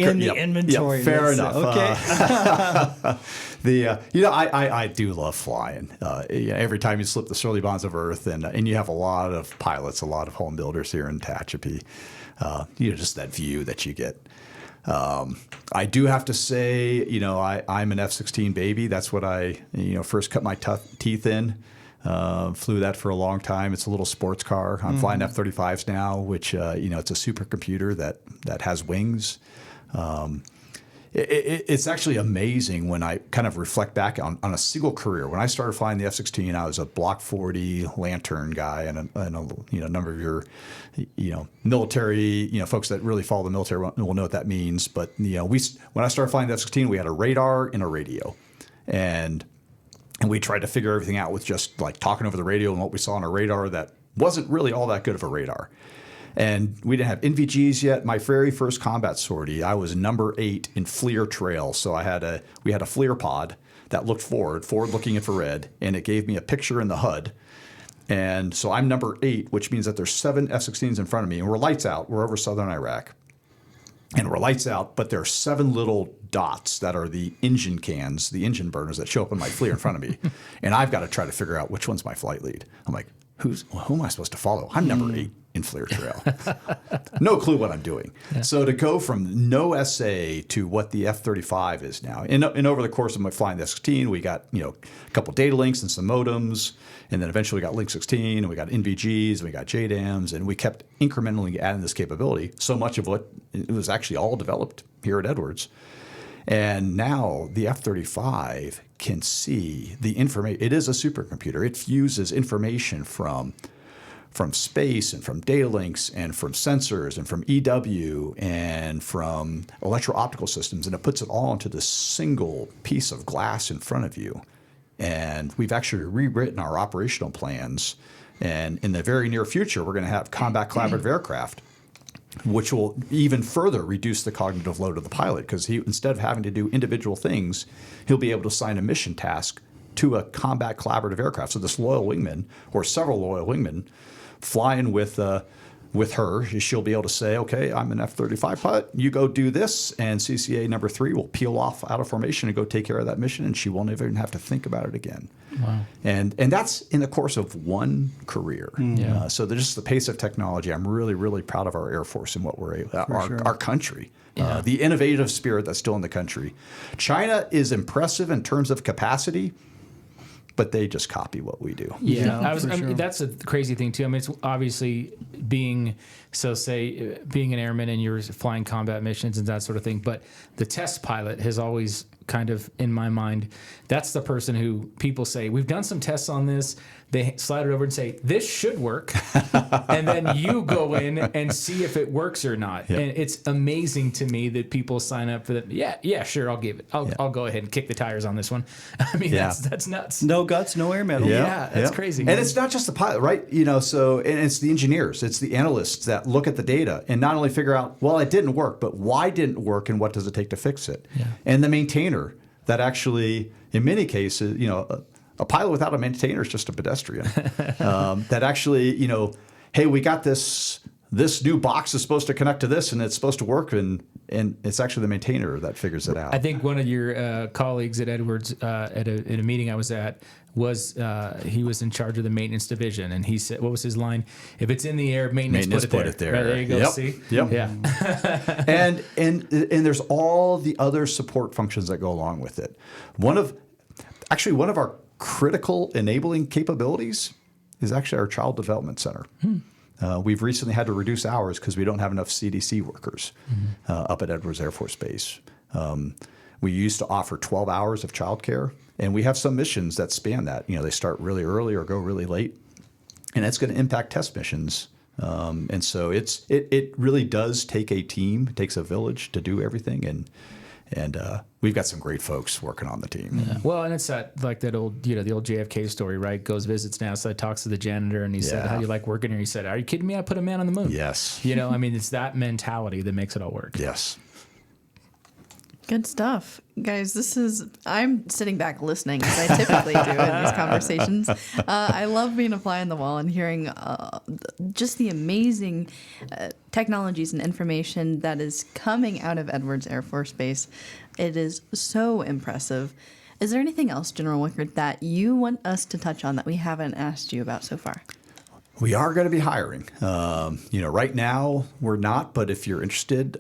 in the inventory. Yeah, fair enough. Okay. I do love flying. Every time you slip the surly bonds of Earth, and you have a lot of pilots, a lot of home builders here in Tehachapi. Just that view that you get. I do have to say, I'm an F-16 baby. That's what I, first cut my teeth in. Flew that for a long time. It's a little sports car. I'm flying F-35s now, which, it's a supercomputer that has wings. It's actually amazing when I kind of reflect back on a single career. When I started flying the F-16, I was a Block 40 Lantern guy, and a number of your military folks that really follow the military will know what that means. But when I started flying the F-16, we had a radar and a radio, and we tried to figure everything out with just like talking over the radio and what we saw on our radar that wasn't really all that good of a radar. And we didn't have NVGs yet. My very first combat sortie, I was number 8 in FLIR trail. So we had a FLIR pod that looked forward-looking infrared, and it gave me a picture in the HUD. And so I'm number 8, which means that there's 7 F-16s in front of me, and we're lights out. We're over southern Iraq. And we're lights out, but there are 7 little dots that are the engine cans, the engine burners that show up in my FLIR in front of me. And I've got to try to figure out which one's my flight lead. I'm like, who am I supposed to follow? I'm number 8 in FLIR Trail. No clue what I'm doing. Yeah. So to go from no SA to what the F-35 is now, and over the course of my flying the F-16, we got a couple data links and some modems, and then eventually we got Link 16, and we got NVGs, and we got JDAMs, and we kept incrementally adding this capability. So much of it was actually all developed here at Edwards. And now the F-35 can see the information. It is a supercomputer. It fuses information from space and from data links and from sensors and from EW and from electro-optical systems, and it puts it all into this single piece of glass in front of you. And we've actually rewritten our operational plans. And in the very near future, we're going to have combat collaborative aircraft, which will even further reduce the cognitive load of the pilot, because instead of having to do individual things, he'll be able to assign a mission task to a combat collaborative aircraft. So this loyal wingman, or several loyal wingmen, flying with her, she'll be able to say, okay, I'm an F-35 pilot, you go do this, and CCA number 3 will peel off out of formation and go take care of that mission, and she won't even have to think about it again. Wow. And that's in the course of one career. Yeah. So there's just the pace of technology. I'm really, really proud of our Air Force and what our country. Yeah. The innovative spirit that's still in the country. China is impressive in terms of capacity, but they just copy what we do. Yeah, that's a crazy thing too. I mean, it's obviously being an airman and you're flying combat missions and that sort of thing. But the test pilot has always kind of, in my mind, that's the person who people say, we've done some tests on this. They slide it over and say, this should work. And then you go in and see if it works or not. Yep. And it's amazing to me that people sign up for that. Yeah, sure, I'll give it. I'll go ahead and kick the tires on this one. I mean, that's nuts. No guts, no air medal. Yeah, that's crazy. And it's not just the pilot, right? So, and it's the engineers, it's the analysts that look at the data and not only figure out, well, it didn't work, but why didn't it work and what does it take to fix it? Yeah. And the maintainer that actually, in many cases, a pilot without a maintainer is just a pedestrian. That actually, hey, we got this new box is supposed to connect to this and it's supposed to work, and it's actually the maintainer that figures it out. I think one of your colleagues at Edwards at a meeting I was at he was in charge of the maintenance division, and he said, what was his line? If it's in the air, maintenance put it there. Right, there you go. Yep. See? Yep. Yeah. and there's all the other support functions that go along with it. One of our critical enabling capabilities is actually our Child Development Center. We've recently had to reduce hours because we don't have enough CDC workers up at Edwards Air Force Base. We used to offer 12 hours of childcare, and we have some missions that span that. They start really early or go really late, and that's going to impact test missions. And so it really does take a team, it takes a village to do everything, and we've got some great folks working on the team. Yeah. Well, and it's that old, the old JFK story, right? Goes, visits NASA, talks to the janitor, and he said, how do you like working here? He said, are you kidding me? I put a man on the moon. Yes. It's that mentality that makes it all work. Yes. Good stuff. Guys, I'm sitting back listening, as I typically do in these conversations. I love being a fly on the wall and hearing just the amazing technologies and information that is coming out of Edwards Air Force Base. It is so impressive. Is there anything else, General Wickert, that you want us to touch on that we haven't asked you about so far? We are going to be hiring. Right now we're not, but if you're interested,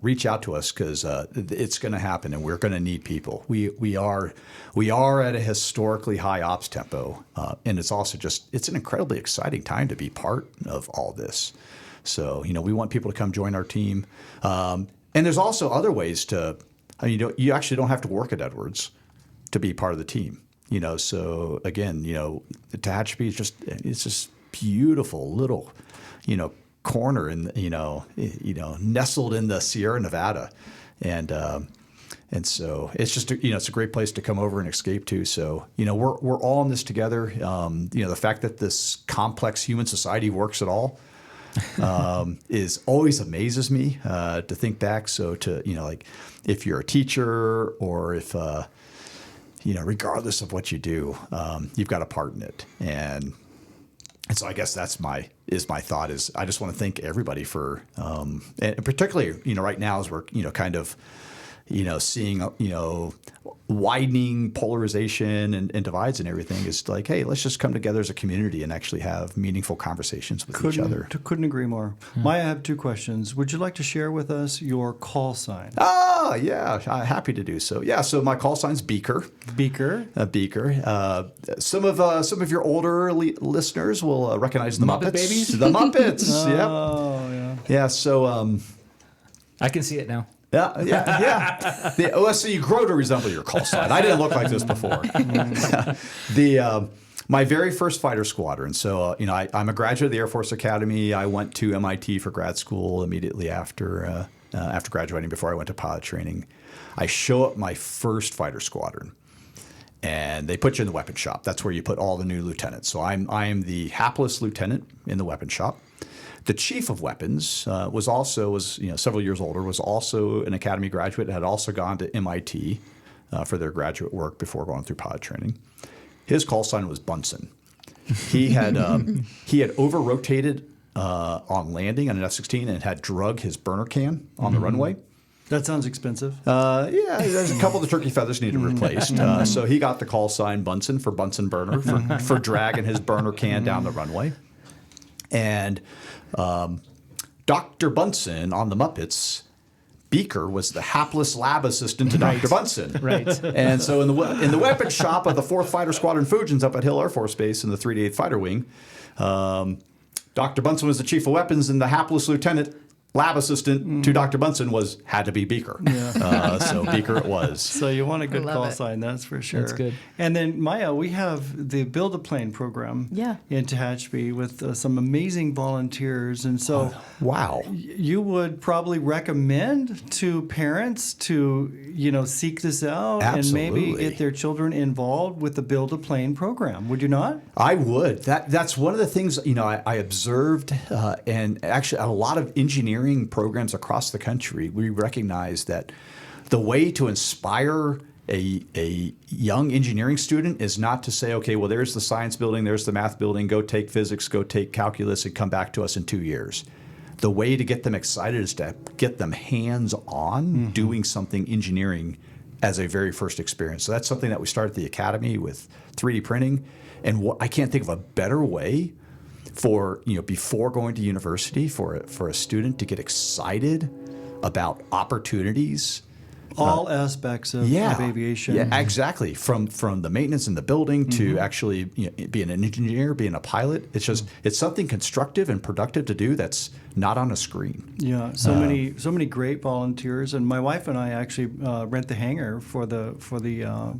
reach out to us, because it's going to happen, and we're going to need people. We are at a historically high ops tempo, and it's also it's an incredibly exciting time to be part of all this. So we want people to come join our team, and there's also other ways to. You actually don't have to work at Edwards to be part of the team. So again, the Tehachapi is just beautiful little, corner in, nestled in the Sierra Nevada, and so it's just it's a great place to come over and escape to. So we're all in this together. The fact that this complex human society works at all is always amazes me to think back. So if you're a teacher or if regardless of what you do, you've got a part in it. And so I guess that's my thought is I just want to thank everybody for, and particularly, right now as we're, kind of, seeing, widening polarization and divides and everything is like, hey, let's just come together as a community and actually have meaningful conversations with each other. Couldn't agree more. Maya, I have 2 questions. Would you like to share with us your call sign? Ah, yeah, I'm happy to do so. Yeah, so my call sign's Beaker. Beaker. Beaker. Some of your older listeners will recognize the Muppet Muppets. Babies? The Muppets. Oh, yeah. Yeah. So. I can see it now. Yeah. So you grow to resemble your call sign. I didn't look like this before. My very first fighter squadron. So, I'm a graduate of the Air Force Academy. I went to MIT for grad school immediately after graduating, before I went to pilot training. I show up my first fighter squadron, and they put you in the weapons shop. That's where you put all the new lieutenants. So I'm the hapless lieutenant in the weapons shop. The chief of weapons was several years older, was also an academy graduate, had also gone to MIT for their graduate work before going through pilot training. His call sign was Bunsen. He had over-rotated on landing on an F-16 and had drug his burner can on the runway. That sounds expensive. There's a couple of the turkey feathers needed replaced. So he got the call sign Bunsen for Bunsen burner for dragging his burner can down the runway. And Dr. Bunsen on the Muppets, Beaker was the hapless lab assistant to Dr. Bunsen. Right. And so in the weapons shop of the 4th Fighter Squadron Fusions up at Hill Air Force Base in the 388th Fighter Wing, Dr. Bunsen was the chief of weapons, and the hapless lieutenant lab assistant to Dr. Bunsen had to be Beaker. Yeah. So Beaker it was. So you want a good call sign, that's for sure. That's good. And then, Maya, we have the Build a Plane program in Tehachapi with some amazing volunteers. And so wow. You would probably recommend to parents to, seek this out Absolutely. and maybe get their children involved with the Build a Plane program. Would you not? I would. That's one of the things, I observed, and actually a lot of engineering programs across the country, we recognize that the way to inspire a young engineering student is not to say, okay, well, there's the science building, there's the math building, go take physics, go take calculus, and come back to us in 2 years. The way to get them excited is to get them hands-on doing something engineering as a very first experience. So that's something that we started at the Academy with 3D printing. And I can't think of a better way for, before going to university, for a student to get excited about opportunities. All aspects of aviation. Yeah, exactly. From the maintenance in the building to actually being an engineer, being a pilot. It's just it's something constructive and productive to do that's not on a screen. Yeah, so many great volunteers, and my wife and I actually rent the hangar for the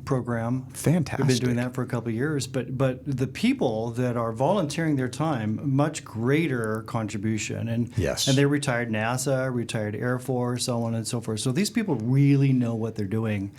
program. Fantastic. We've been doing that for a couple of years, but the people that are volunteering their time, much greater contribution, and they're retired NASA, retired Air Force, so on and so forth. So these people really know what they're doing.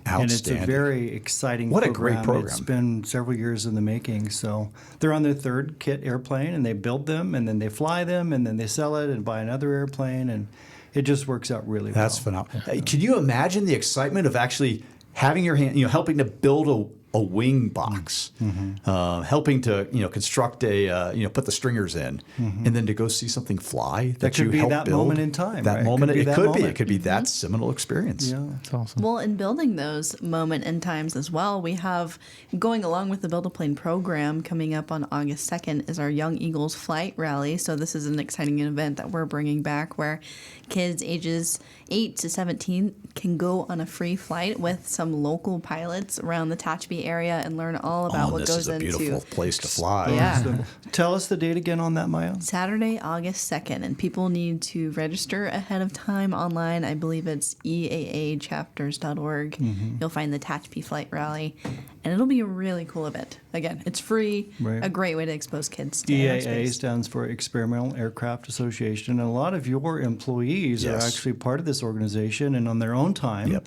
And it's a very exciting program. What a great program. It's been several years in the making. So they're on their 3rd kit airplane, and they build them, and then they fly them, and then they sell it and buy another airplane, and it just works out really well. That's phenomenal. Hey, can you imagine the excitement of actually having your hand, helping to build a wing box, helping to construct put the stringers in, and then to go see something fly that you helped build. That could be that moment in time. That right? moment, it could be that seminal experience. Yeah, That's awesome. Well, in building those moment in times as well, we have, going along with the Build a Plane program, coming up on August 2nd is our Young Eagles Flight Rally. So this is an exciting event that we're bringing back where kids ages 8 to 17 can go on a free flight with some local pilots around the Tehachapi area and learn all about what goes into. This is a beautiful place to fly. Yeah. Tell us the date again on that, Maya. Saturday, August 2nd, and people need to register ahead of time online. I believe it's eaachapters.org. You'll find the Tehachapi Flight Rally, and it'll be a really cool event. Again, it's free, a great way to expose kids to EAA aerospace. stands for Experimental Aircraft Association, and a lot of your employees are actually part of this organization, and on their own time,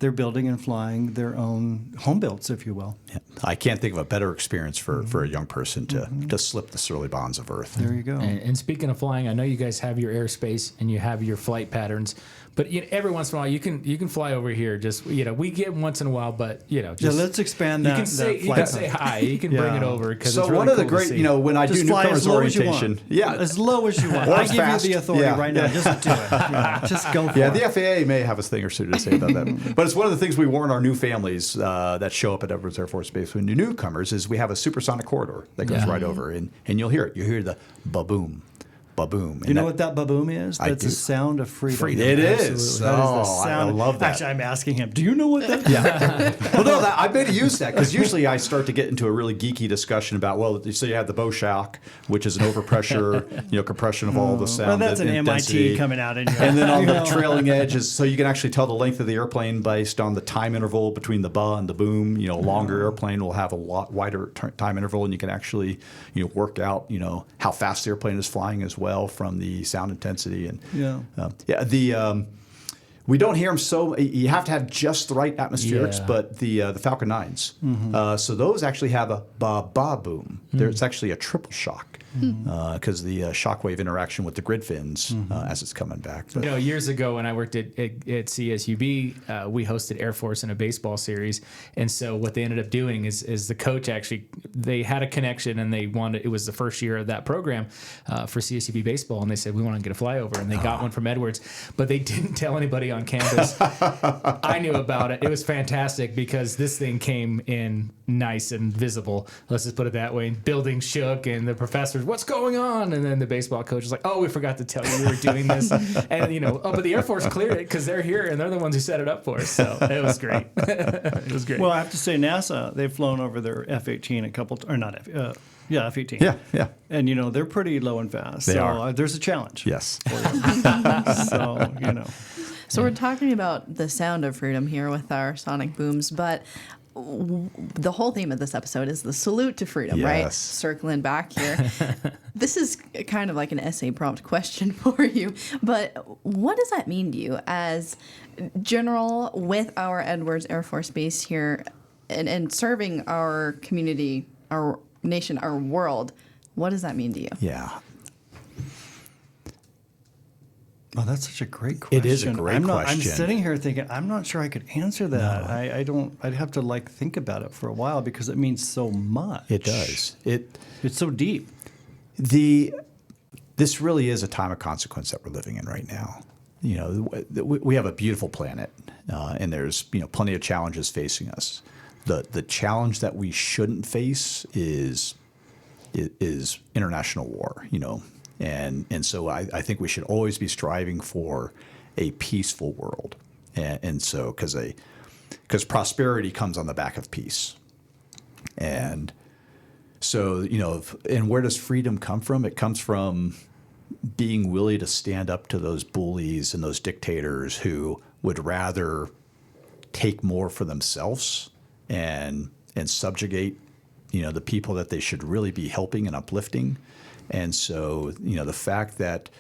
they're building and flying their own home builds, if you will. Yep. I can't think of a better experience for a young person to slip the surly bonds of Earth. There you go. And speaking of flying, I know you guys have your airspace and you have your flight patterns, but every once in a while you can fly over here. Just we get once in a while, but just, let's expand that. You can say hi. You can bring it over because So it's really one of the cool to great, see. when I Just do fly newcomers as low as you orientation, want. As low as you want. Or I as give fast. you the authority Yeah. right now. Just do it. Just go for Yeah, it. the FAA may have a thing or two to say about that. But it's one of the things we warn our new families that show up at Edwards Air Force Base when newcomers is we have a supersonic corridor that goes right over, and you'll hear it. You hear the ba-boom, ba-boom. You know what that ba-boom is? I That's do. the sound of freedom. It is. That is the Oh, I sound. love that. Actually, I'm asking him, do you know what that is? Well, no, I may use that because usually I start to get into a really geeky discussion about, so you have the bow shock, which is an overpressure, compression of all the sound. Well, that's an intensity. MIT coming out in you. And then on the trailing edge is so you can actually tell the length of the airplane based on the time interval between the ba and the boom. Longer airplane will have a lot wider time interval, and you can actually work out how fast the airplane is flying as well from the sound intensity. And we don't hear them so you have to have just the right atmospherics, but the Falcon 9s, so those actually have a ba boom. It's actually a triple shock because the shockwave interaction with the grid fins as it's coming back. But, years ago when I worked at CSUB, we hosted Air Force in a baseball series, and so what they ended up doing is the coach actually they had a connection and it was the first year of that program for CSUB baseball, and they said we want to get a flyover, and they got one from Edwards, but they didn't tell anybody on campus. I knew about it. It was fantastic because this thing came in nice and visible. Let's just put it that way. Building shook, and the professors, what's going on? And then the baseball coach was like, oh, we forgot to tell you we were doing this. And but the Air Force cleared it because they're here and they're the ones who set it up for us. So it was great. It was great. Well, I have to say, NASA, they've flown over their F-18 a couple, or not F-18. Yeah. And they're pretty low and fast. They so are. There's a challenge. Yes. So So we're talking about the sound of freedom here with our sonic booms, but the whole theme of this episode is the salute to freedom, right? Yes. Circling back here. This is kind of like an essay prompt question for you, but what does that mean to you as general with our Edwards Air Force Base here and serving our community, our nation, our world? What does that mean to you? Yeah. Oh, that's such a great question. It is a great question. I'm sitting here thinking, I'm not sure I could answer that. No. I'd have to think about it for a while because it means so much. It does. It's so deep. This really is a time of consequence that we're living in right now. We have a beautiful planet, and there's plenty of challenges facing us. The challenge that we shouldn't face is international war. And so I think we should always be striving for a peaceful world, and so because prosperity comes on the back of peace, and so and where does freedom come from? It comes from being willing to stand up to those bullies and those dictators who would rather take more for themselves and subjugate the people that they should really be helping and uplifting. And so, the fact that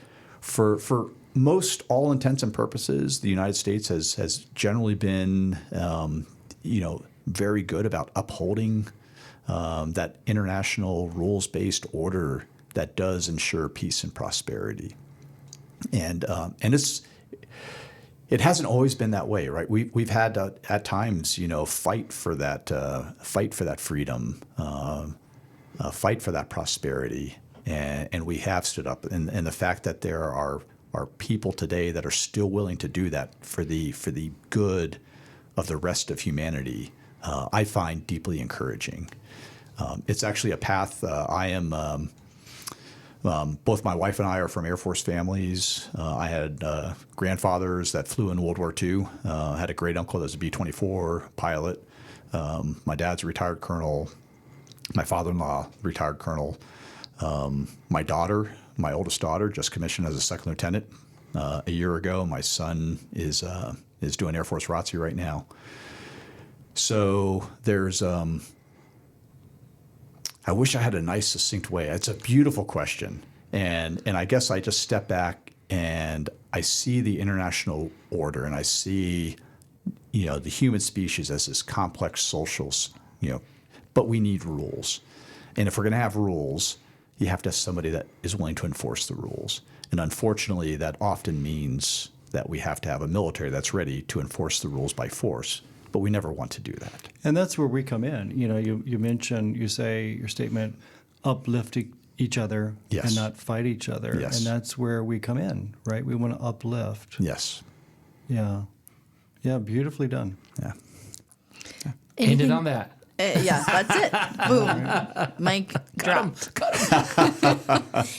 for most all intents and purposes, the United States has generally been, very good about upholding that international rules-based order that does ensure peace and prosperity. And it hasn't always been that way, right? We've had at times, fight for that freedom, fight for that prosperity. And we have stood up, and the fact that there are people today that are still willing to do that for the good of the rest of humanity, I find deeply encouraging. It's actually a path I am. Both my wife and I are from Air Force families. I had grandfathers that flew in World War II. I had a great uncle that was a B-24 pilot. My dad's a retired colonel. My father-in-law, retired colonel. My oldest daughter, just commissioned as a second lieutenant a year ago. My son is doing Air Force ROTC right now. So there's, I wish I had a nice, succinct way. It's a beautiful question. And I guess I just step back and I see the international order and I see, the human species as this complex social, but we need rules. And if we're going to have rules, you have to have somebody that is willing to enforce the rules. And unfortunately, that often means that we have to have a military that's ready to enforce the rules by force. But we never want to do that. And that's where we come in. You mentioned, you say your statement, uplift each other Yes. and not fight each other. Yes. And that's where we come in, right? We want to uplift. Yes. Yeah. Yeah, beautifully done. Yeah. Ended on that. Yeah, that's it. Boom. Mic dropped.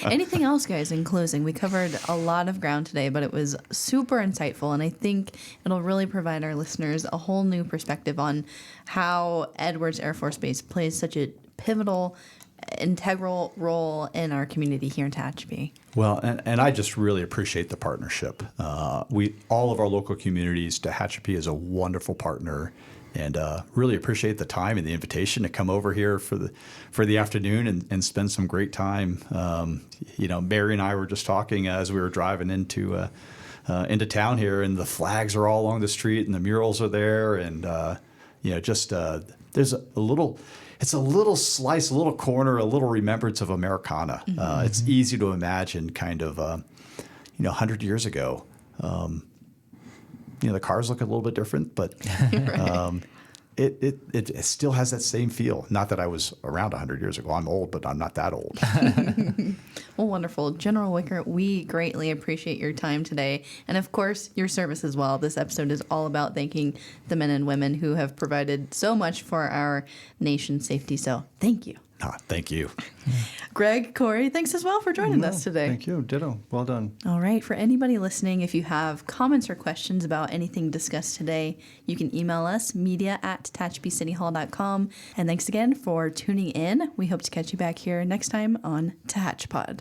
Anything else, guys, in closing? We covered a lot of ground today, but it was super insightful, and I think it'll really provide our listeners a whole new perspective on how Edwards Air Force Base plays such a pivotal, integral role in our community here in Tehachapi. Well, and I just really appreciate the partnership. All of our local communities, Tehachapi is a wonderful partner. And really appreciate the time and the invitation to come over here for the afternoon and spend some great time. Mary and I were just talking as we were driving into town here, and the flags are all along the street, and the murals are there, and there's a little. It's a little slice, a little corner, a little remembrance of Americana. Mm-hmm. It's easy to imagine, kind of, 100 years ago. The cars look a little bit different, but it still has that same feel. Not that I was around 100 years ago. I'm old, but I'm not that old. Well, wonderful. General Wickert, we greatly appreciate your time today. And of course, your service as well. This episode is all about thanking the men and women who have provided so much for our nation's safety. So thank you. Thank you. Greg, Corey, thanks as well for joining us today. Thank you. Ditto. Well done. All right. For anybody listening, if you have comments or questions about anything discussed today, you can email us, media@TehachapiCityHall.com. And thanks again for tuning in. We hope to catch you back here next time on Tehachapod.